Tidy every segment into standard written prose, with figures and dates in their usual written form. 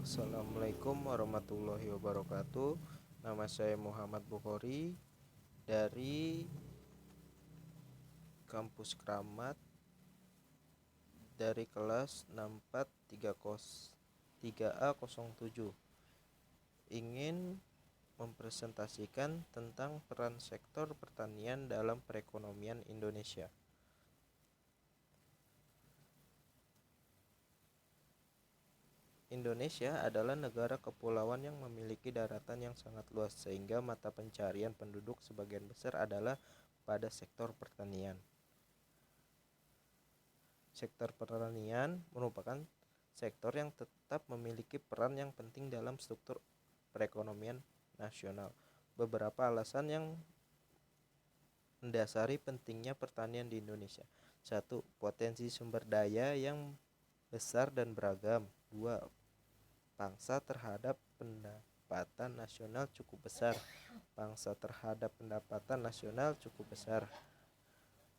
Assalamualaikum warahmatullahi wabarakatuh. Nama saya Muhammad Bukhari dari kampus Kramat dari kelas 643A07. Ingin mempresentasikan tentang peran sektor pertanian dalam perekonomian Indonesia. Indonesia adalah negara kepulauan yang memiliki daratan yang sangat luas, sehingga mata pencarian penduduk sebagian besar adalah pada sektor pertanian. Sektor pertanian merupakan sektor yang tetap memiliki peran yang penting dalam struktur perekonomian nasional. Beberapa alasan yang mendasari pentingnya pertanian di Indonesia. 1. Potensi sumber daya yang besar dan beragam. 2. Pangsa terhadap pendapatan nasional cukup besar. Pangsa terhadap pendapatan nasional cukup besar.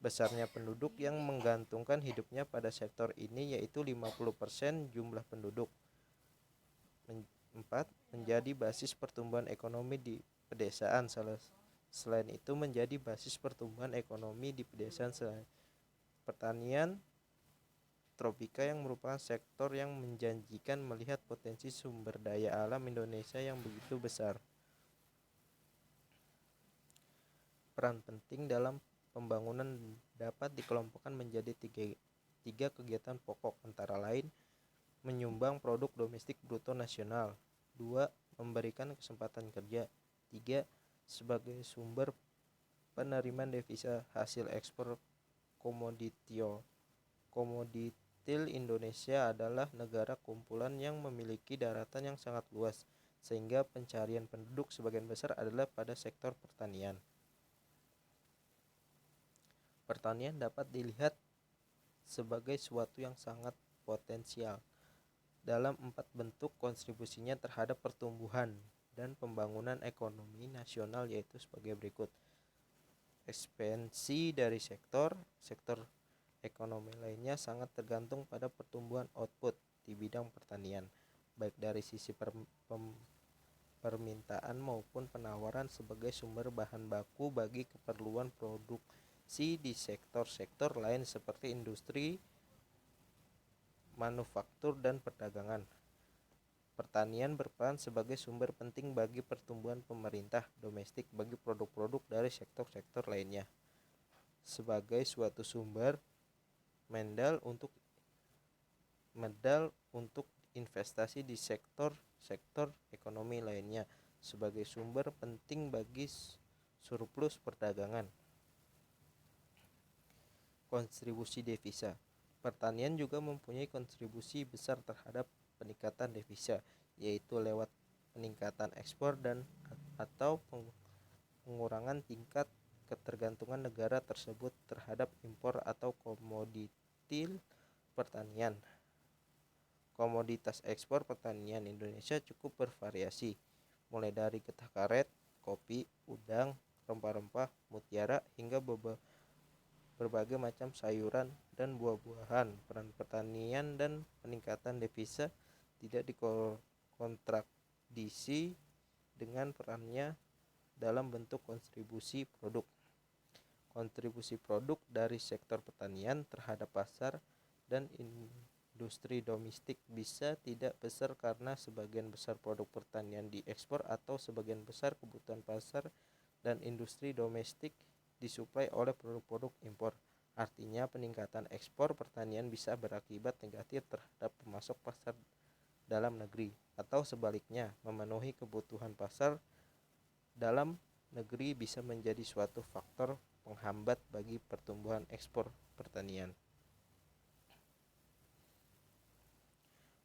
Besarnya penduduk yang menggantungkan hidupnya pada sektor ini, yaitu 50% jumlah penduduk. 4. Menjadi basis pertumbuhan ekonomi di pedesaan. Selain itu, menjadi basis pertumbuhan ekonomi di pedesaan selain pertanian tropika yang merupakan sektor yang menjanjikan melihat potensi sumber daya alam Indonesia yang begitu besar. Peran penting dalam pembangunan dapat dikelompokkan menjadi tiga kegiatan pokok, antara lain menyumbang produk domestik bruto nasional. 2. Memberikan kesempatan kerja. 3. Sebagai sumber penerimaan devisa hasil ekspor komoditil. Indonesia adalah negara kumpulan yang memiliki daratan yang sangat luas, sehingga pencarian penduduk sebagian besar adalah pada sektor pertanian. Pertanian dapat dilihat sebagai suatu yang sangat potensial dalam 4 bentuk kontribusinya terhadap pertumbuhan dan pembangunan ekonomi nasional, yaitu sebagai berikut. Ekspansi dari sektor ekonomi lainnya sangat tergantung pada pertumbuhan output di bidang pertanian, baik dari sisi permintaan maupun penawaran sebagai sumber bahan baku bagi keperluan produksi di sektor-sektor lain seperti industri, manufaktur, dan perdagangan. Pertanian berperan sebagai sumber penting bagi pertumbuhan pemerintah domestik bagi produk-produk dari sektor-sektor lainnya, sebagai suatu sumber modal untuk investasi di sektor-sektor ekonomi lainnya, sebagai sumber penting bagi surplus perdagangan. Kontribusi devisa. Pertanian juga mempunyai kontribusi besar terhadap peningkatan devisa, yaitu lewat peningkatan ekspor dan atau pengurangan tingkat ketergantungan negara tersebut terhadap impor atau komoditi pertanian. Komoditas ekspor pertanian Indonesia cukup bervariasi, mulai dari getah karet, kopi, udang, rempah-rempah, mutiara, hingga berbagai macam sayuran dan buah-buahan. Peran pertanian dan peningkatan devisa tidak dikontradiksi dengan perannya dalam bentuk kontribusi produk. Kontribusi produk dari sektor pertanian terhadap pasar dan industri domestik bisa tidak besar karena sebagian besar produk pertanian diekspor atau sebagian besar kebutuhan pasar dan industri domestik disuplai oleh produk-produk impor. Artinya, peningkatan ekspor pertanian bisa berakibat negatif terhadap pemasok pasar dalam negeri, atau sebaliknya, memenuhi kebutuhan pasar dalam negeri bisa menjadi suatu faktor penghambat bagi pertumbuhan ekspor pertanian.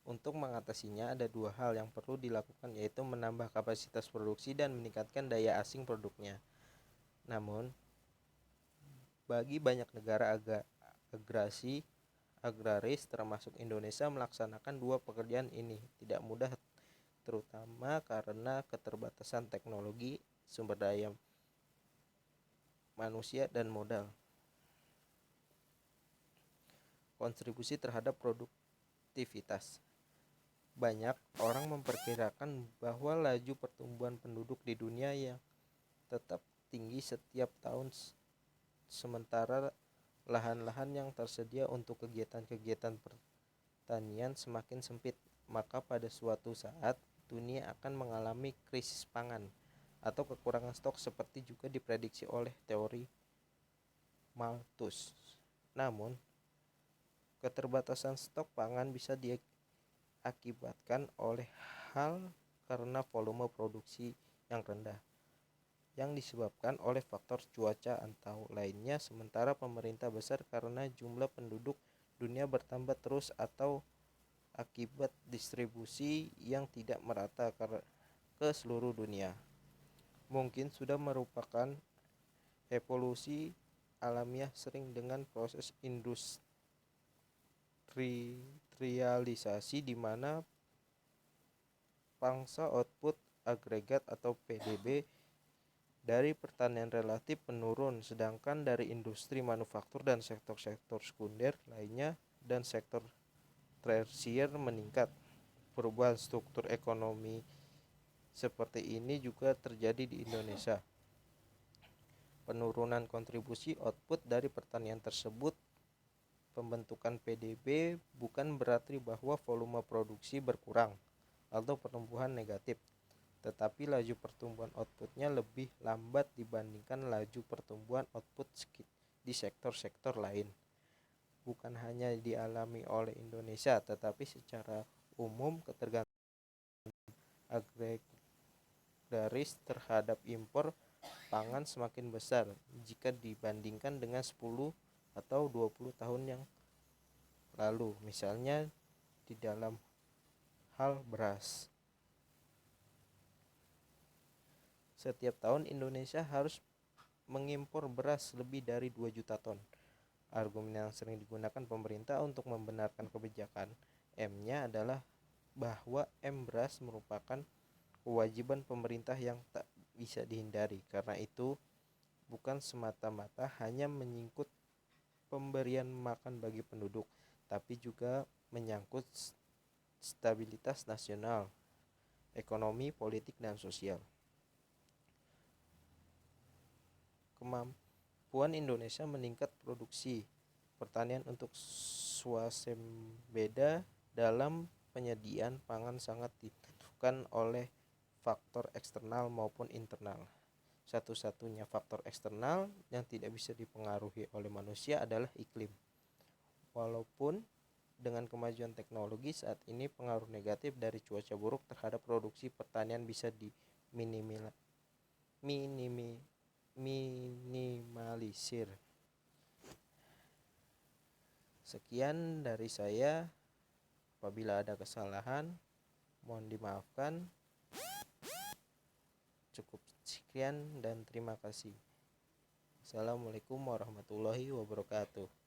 Untuk mengatasinya, ada 2 hal yang perlu dilakukan, yaitu menambah kapasitas produksi dan meningkatkan daya asing produknya. Namun, bagi banyak negara agraris termasuk Indonesia, melaksanakan 2 pekerjaan ini tidak mudah, terutama karena keterbatasan teknologi, sumber daya manusia, dan modal. Kontribusi terhadap produktivitas. Banyak orang memperkirakan bahwa laju pertumbuhan penduduk di dunia yang tetap tinggi setiap tahun, sementara lahan-lahan yang tersedia untuk kegiatan-kegiatan pertanian semakin sempit. Maka pada suatu saat dunia akan mengalami krisis pangan atau kekurangan stok seperti juga diprediksi oleh teori Malthus. Namun, keterbatasan stok pangan bisa diakibatkan oleh hal karena volume produksi yang rendah yang disebabkan oleh faktor cuaca atau lainnya, sementara pemerintah besar karena jumlah penduduk dunia bertambah terus atau akibat distribusi yang tidak merata ke seluruh dunia. Mungkin sudah merupakan evolusi alamiah sering dengan proses industrialisasi di mana pangsa output agregat atau PDB dari pertanian relatif menurun, sedangkan dari industri manufaktur dan sektor-sektor sekunder lainnya dan sektor tersier meningkat. Perubahan struktur ekonomi seperti ini juga terjadi di Indonesia. Penurunan kontribusi output dari pertanian tersebut pembentukan PDB bukan berarti bahwa volume produksi berkurang atau pertumbuhan negatif, tetapi laju pertumbuhan outputnya lebih lambat dibandingkan laju pertumbuhan output di sektor-sektor lain. Bukan hanya dialami oleh Indonesia, tetapi secara umum ketergantungan agraris terhadap impor pangan semakin besar jika dibandingkan dengan 10 atau 20 tahun yang lalu, misalnya di dalam hal beras. Setiap tahun Indonesia harus mengimpor beras lebih dari 2 juta ton. Argumen yang sering digunakan pemerintah untuk membenarkan kebijakan M-nya adalah bahwa M beras merupakan kewajiban pemerintah yang tak bisa dihindari. Karena itu, bukan semata-mata hanya menyangkut pemberian makan bagi penduduk, tapi juga menyangkut stabilitas nasional, ekonomi, politik, dan sosial. Kemampuan Indonesia meningkat produksi pertanian untuk swasembada dalam penyediaan pangan sangat ditentukan oleh faktor eksternal maupun internal. Satu-satunya faktor eksternal yang tidak bisa dipengaruhi oleh manusia adalah iklim. Walaupun dengan kemajuan teknologi saat ini pengaruh negatif dari cuaca buruk terhadap produksi pertanian bisa minimalisir. Sekian dari saya. Apabila ada kesalahan, mohon dimaafkan. Cukup sekian dan terima kasih. Assalamualaikum warahmatullahi wabarakatuh.